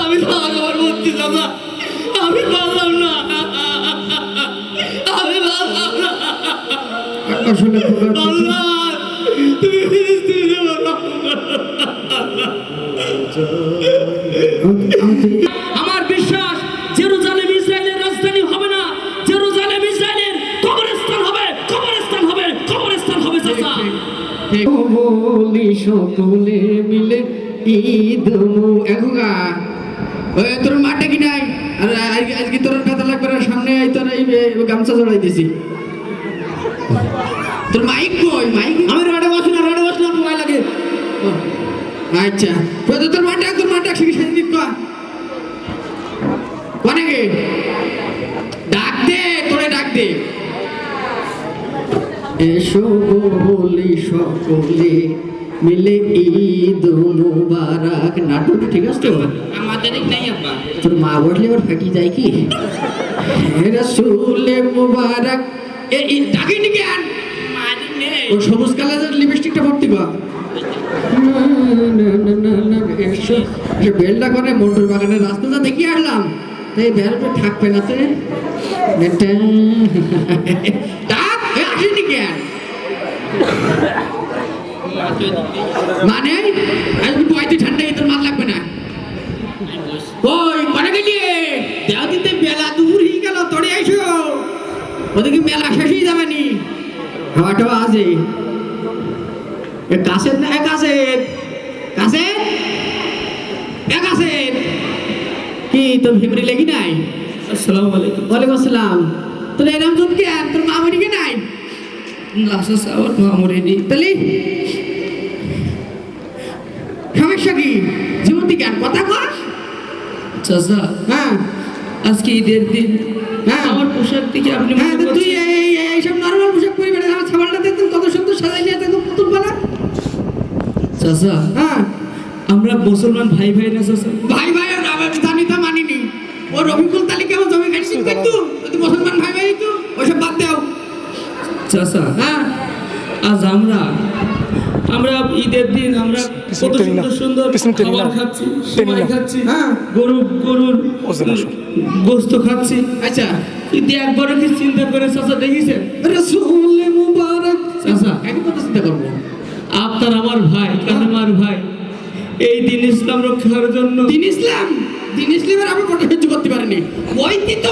আমি তো আবার বলছি দাদা, আমি পারলাম না, আমি পারলাম না। আসলে আল্লাহ, তুমি ফিলিস্তিনে বলো। আমার বিশ্বাস জেরুজালেম ইসরায়েলের রাজধানী হবে না, জেরুজালেম ইসরায়েলের কবরস্থান হবে, কবরস্থান হবে, কবরস্থান হবে। চাচা বলি সকলে মিলে ঈদ এখুগা তোর মাঠে কি নাই? আর আজকে তোর ব্যথা লাগবে না, সামনে তোর এই গামছা জড়াই দিছি। তোর মাইক কই? মাইক আমি রডে বসলাম, রডে বসলাম, ভয় লাগে। আচ্ছা তোর মাঠে শিখে সাজি দিত অনেকে ডাক দে, তোরে ডাক দে। এসো বলি সকলে মিলে ঈদ মুবারক। নাটক ঠিক আছে তো? আমাদের নাই আব্বা। তোর মা বসলে আবার ফাটি যায় কি? রাসূলে মুবারক এই ডাকিনি কেন? মাদি নেই। ও সবুজ কালারের লিপস্টিকটা ভর্তি কর। এসো বেলটা করে মোটর বাগানের রাস্তাটা দেখিয়ে আসলাম, তাই বেলটা থাকবে না তো। আসেনি কেন মানে? আজকে বয়তে ঠান্ডা, তোর মাল লাগবে না। ওই কনে গেলি? দেওয়া দিতে বেলা দুপুর হয়ে গেল, তোরে আইসো। ওদিকে মেলা শেষ হয়ে যাবে নি। হাওয়াটা আছে কাছের না? কাছের কাছের কাছের কি তোর ফেব্রি লেগে নাই? আসসালামু আলাইকুম। ওয়ালাইকুম আসসালাম। তোর এরকম জুত কেন? তোর মা মরিকে নাই? লাসা সাওয়ার মামুরেডি। তাহলে সমস্যা কি? জীবন্তী কেন কথা কর? চাচা, হ্যাঁ আজকে ঈদের দিন, হ্যাঁ আমার পোশাক থেকে আপনি হ্যাঁ মনে তুই করছেন- এইসব নর্মাল পোশাক পরে বেড়ে আমার ছাগলটা দেখতেন কত সুন্দর সাজাই নিয়ে একদম পুতুল পালা। চাচা, হ্যাঁ আমরা মুসলমান ভাই ভাই না চাচা? ভাই ভাই জানি তো মানিনি। ও রবিকুল তালিকা ও জমি খাইছি কিন্তু যদি মুসলমান ভাই ভাই তো ওইসব বাদ দাও। চাচা, হ্যাঁ আজ আমরা ঈদের দিন আমরা কত সুন্দর সুন্দর খাবার খাচ্ছি, সবাই খাচ্ছি, হ্যাঁ। গরুর গোস্ত খাচ্ছি। আচ্ছা কিন্তু একবারও কি চিন্তা করে চাচা দেখেছেন? রাসূল মুবারক চাচা, এখন কত চিন্তা করবো? আপনার আমার ভাই, কালেমার ভাই, এই দিন ইসলাম রক্ষার জন্য দিন ইসলামের আমি কোনো সহ্য করতে পারিনি। ওইটি তো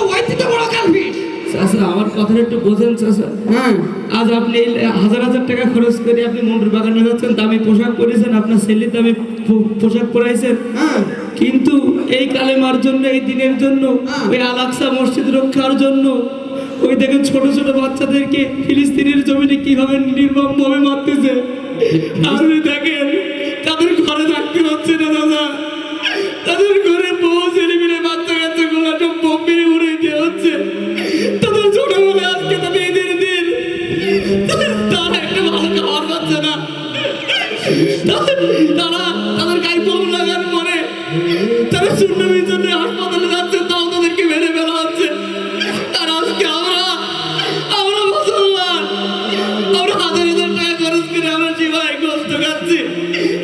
বড় কালবি। চাচা, আমার কথাটা একটু বোঝেন চাচা। হ্যাঁ আজ আপনি হাজার হাজার টাকা খরচ করে আপনি মন্ডুর বাগানে যাচ্ছেন, দামি পোশাক পরেছেন, আপনার ছেলে দামি পোশাক পরাইছেন, হ্যাঁ কিন্তু এই কালেমার জন্য, এই দিনের জন্য, ওই আল-আকসা মসজিদ রক্ষার জন্য, ওই দেখেন ছোট ছোট বাচ্চাদেরকে ফিলিস্তিনের জমিনে কিভাবে নির্মমভাবে মারতেছে। আপনি দেখেন তাদের ঘরে থাকতে হচ্ছে না দাদা, তাদের ঘরে বউ ছেলে মিলে বাচ্চা কাচ্চা গুলো সব বোম মেরে উড়ে দিয়ে হচ্ছে। তাদের ছোটবেলায় আজকে তাদের ঈদের দিন, তারা একটা ভালো খাবার পাচ্ছে না। তারা তাদের গায়ে বোম লাগার পরে তারা সুন্নতির জন্য হাসপাতালে যাচ্ছে, তাও তাদেরকে মেরে ফেলা হচ্ছে। আর আজকে আমরা মুসলমান, আমরা হাজার হাজার টাকা খরচ করে আমরা সেবায় গোস্ত খাচ্ছি।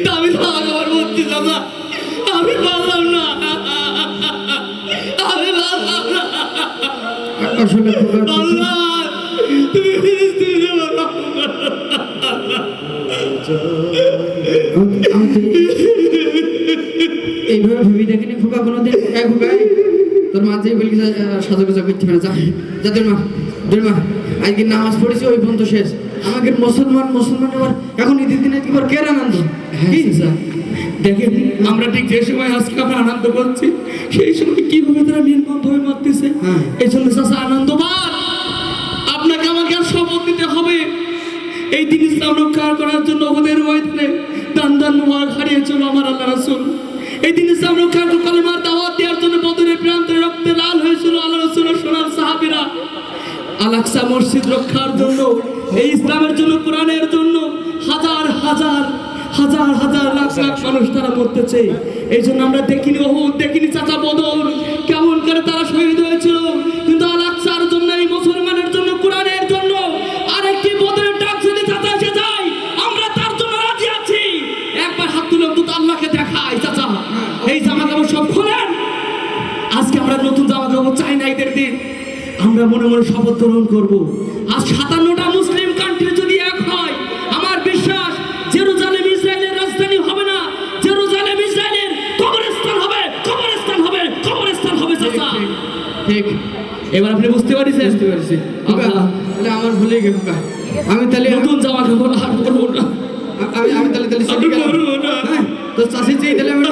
তা আমি তো আবার বলছি দাদা, আমি পারলাম না, আমি পারলাম না। আসলে আল্লাহ, তুমি ফিলিস্তিনে বলো। এইভাবে ভেবে দেখিনি খোকা কোনোদিন। খোকাই তোর মা যে বলি সাজাগোজা করতে পারে, যা তোর মা আজকে নামাজ পড়েছি ওই পর্যন্ত শেষ। আমাকে মুসলমান এবার এখন ঈদের দিনে কি কে আনন্দ? কি স্যার, দেখেন আমরা ঠিক যে সময় আজকে আমরা আনন্দ করছি, সেই সময় কিভাবে তারা নির্মমভাবে মারতেছে। হ্যাঁ। এই জন্য চাচা আনন্দবান, আপনাকে আমাকে আর শপথ দিতে হবে এই দিন ইসলাম রক্ষা করার জন্য ওদের ময়দানে দান মুবারক হারিয়েছিল আমার আল্লাহ রাসূল। এই দিন ইসলাম রক্ষার কালেমার দাওয়াত দেওয়ার জন্য বদরের প্রান্তে রক্তে লাল হয়েছিল আল্লাহ রাসূলের সোনার সাহাবীরা। আল-আকসা মসজিদ রক্ষার জন্য, এই ইসলামের জন্য, কোরআনের জন্য হাজার হাজার হাজার হাজার লাখ লাখ মানুষ তারা মরতেছে। এই জন্য আমরা দেখিনি ওহুদ, দেখিনি চাচা বদর, কেমন করে তারা শহীদ হয়েছিল। কিন্তু আল-আকসার জন্য, এই মুসলমানের জন্য, কোরআনের জন্য আরেকটি বদরের ডাক যদি চাচা এসে যায়, আমরা তার জন্য রাজি আছি। একবার হাত তুলে অন্তত আল্লাহকে দেখাই চাচা, এই জামা কাপড় সব খুলে আমরা মনে মনে শপথ গ্রহণ করব আজ 57টা মুসলিম কান্ট্রি যদি এক হয় আমার বিশ্বাস জেরুজালেম ইসরায়েলের রাজধানী হবে না, জেরুজালেম ইসরায়েলের কবরস্থান হবে, কবরস্থান হবে, কবরস্থান হবে চাচা। ঠিক এবার আপনি বুঝতে পারছেন? বুঝতে পারছি খোকা, তাহলে আমার ভুলে গেল খোকা। আমি তাহলে নতুন জামা কাপড় আর পরবো না, আমি তাহলে আর চলে গেলাম। পরবো না। হ্যাঁ, তো চাষি চেয়ে তাহলে আমি